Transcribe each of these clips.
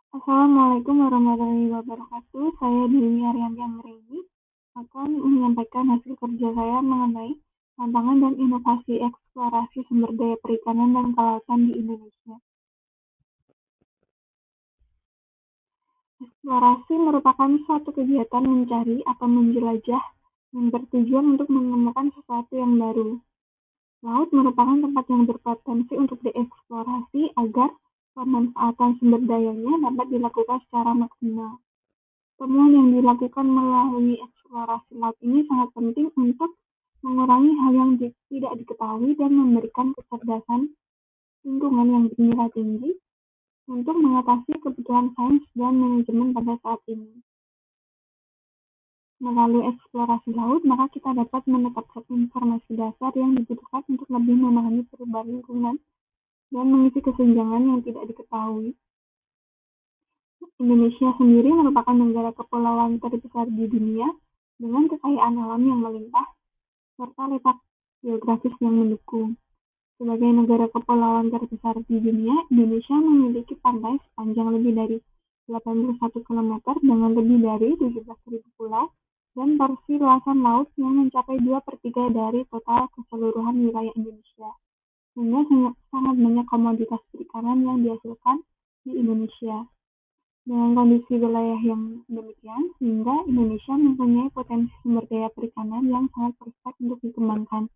Assalamualaikum warahmatullahi wabarakatuh. Saya Dewi Arianti Anggreni akan menyampaikan hasil kerja saya mengenai tantangan dan inovasi eksplorasi sumber daya perikanan dan kelautan di Indonesia. Eksplorasi merupakan suatu kegiatan mencari atau menjelajah yang bertujuan untuk menemukan sesuatu yang baru. Laut merupakan tempat yang berpotensi untuk dieksplorasi agar pemanfaatan sumber dayanya dapat dilakukan secara maksimal. Temuan yang dilakukan melalui eksplorasi laut ini sangat penting untuk mengurangi hal yang tidak diketahui dan memberikan kecerdasan lingkungan yang bernilai tinggi untuk mengatasi kebutuhan sains dan manajemen pada saat ini. Melalui eksplorasi laut, maka kita dapat menetapkan informasi dasar yang dibutuhkan untuk lebih memahami perubahan lingkungan dan mengisi kesenjangan yang tidak diketahui. Indonesia sendiri merupakan negara kepulauan terbesar di dunia dengan kekayaan alam yang melimpah serta letak geografis yang mendukung. Sebagai negara kepulauan terbesar di dunia, Indonesia memiliki pantai sepanjang lebih dari 81 km dengan lebih dari 17.000 pulau dan porsi luasan laut yang mencapai 2/3 dari total keseluruhan wilayah Indonesia. Sehingga sangat banyak komoditas perikanan yang dihasilkan di Indonesia. Dengan kondisi wilayah yang demikian, sehingga Indonesia mempunyai potensi sumber daya perikanan yang sangat prospek untuk dikembangkan.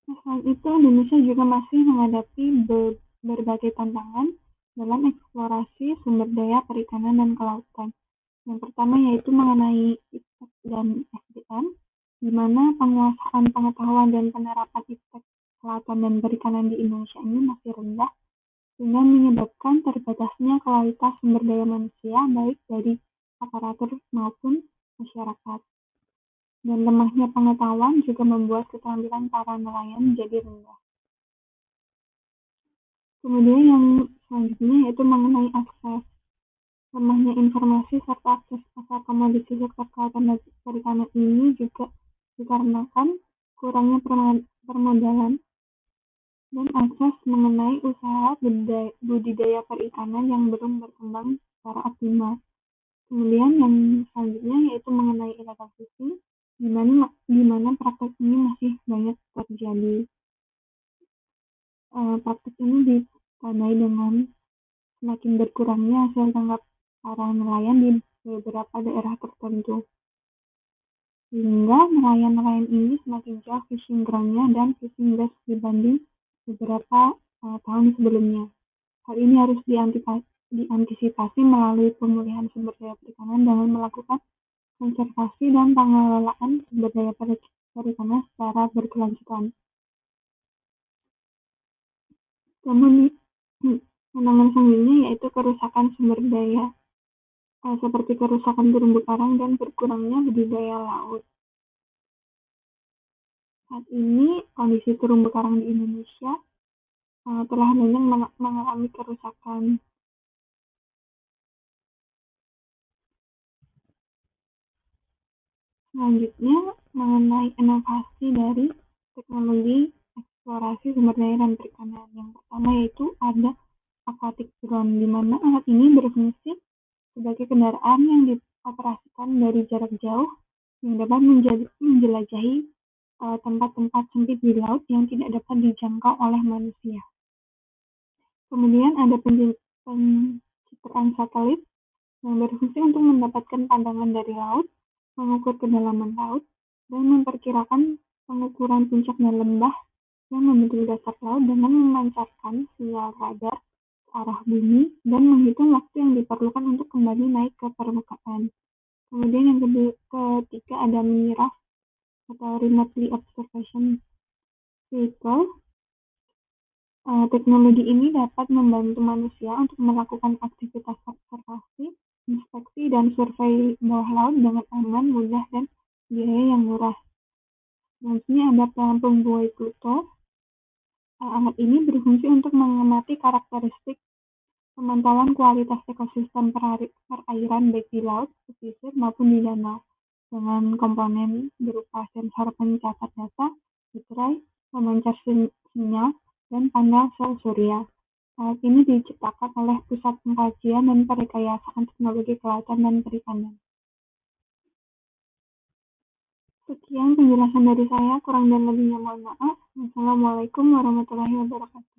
Selain itu, Indonesia juga masih menghadapi berbagai tantangan dalam eksplorasi sumber daya perikanan dan kelautan. Yang pertama yaitu mengenai iptek dan SDM, di mana penguasaan pengetahuan dan penerapan iptek kelautan dan perikanan di Indonesia ini masih rendah, sehingga menyebabkan terbatasnya kualitas sumber daya manusia baik dari aparatur maupun masyarakat. Dan lemahnya pengetahuan juga membuat keterampilan para nelayan menjadi rendah. Kemudian yang selanjutnya yaitu mengenai akses. Lemahnya informasi serta akses pasar komoditi sektor kelautan dan perikanan ini juga dikarenakan kurangnya permodalan dan akses mengenai usaha budidaya perikanan yang belum berkembang secara optimal. Kemudian yang selanjutnya yaitu mengenai illegal fishing, di mana praktek ini masih banyak terjadi. Praktek ini ditandai dengan semakin berkurangnya hasil tangkap para nelayan di beberapa daerah tertentu. Sehingga nelayan-nelayan ini semakin jauh fishing ground-nya dan fishing base dibanding beberapa tahun sebelumnya. Hal ini harus diantisipasi melalui pemulihan sumber daya perikanan dengan melakukan konservasi dan pengelolaan sumber daya perikanan secara berkelanjutan. Kemudian, tantangan selanjutnya yaitu kerusakan sumber daya, seperti kerusakan terumbu karang dan berkurangnya budidaya laut. Saat ini, kondisi terumbu karang di Indonesia telah banyak mengalami kerusakan. Selanjutnya, mengenai inovasi dari teknologi eksplorasi sumber daya dan perikanan. Yang pertama yaitu ada aquatic drone, di mana alat ini berfungsi sebagai kendaraan yang dioperasikan dari jarak jauh yang dapat menjelajahi tempat-tempat sempit di laut yang tidak dapat dijangkau oleh manusia. Kemudian ada pencitraan satelit yang berfungsi untuk mendapatkan pandangan dari laut, mengukur kedalaman laut, dan memperkirakan pengukuran puncak dan lembah yang membentuk dasar laut dengan memancarkan sinyal radar ke arah bumi dan menghitung waktu yang diperlukan untuk kembali naik ke permukaan. Kemudian yang ketiga ada MIRAS atau Remotely Observation Vehicle. Teknologi ini dapat membantu manusia untuk melakukan aktivitas observasi, inspeksi, dan survei bawah laut dengan aman, mudah, dan biaya yang murah. Selanjutnya ada pelampung buoy Pluto. Alat ini berfungsi untuk mengamati karakteristik pemantauan kualitas ekosistem perairan baik di laut, pesisir, maupun di danau, dengan komponen berupa sensor pencatat data, baterai, pemancar sinyal, dan panel sel surya. Alat ini diciptakan oleh Pusat Pengkajian dan Perekayasaan Teknologi Kelautan dan Perikanan. Sekian penjelasan dari saya, kurang dan lebihnya mohon maaf. Wassalamualaikum warahmatullahi wabarakatuh.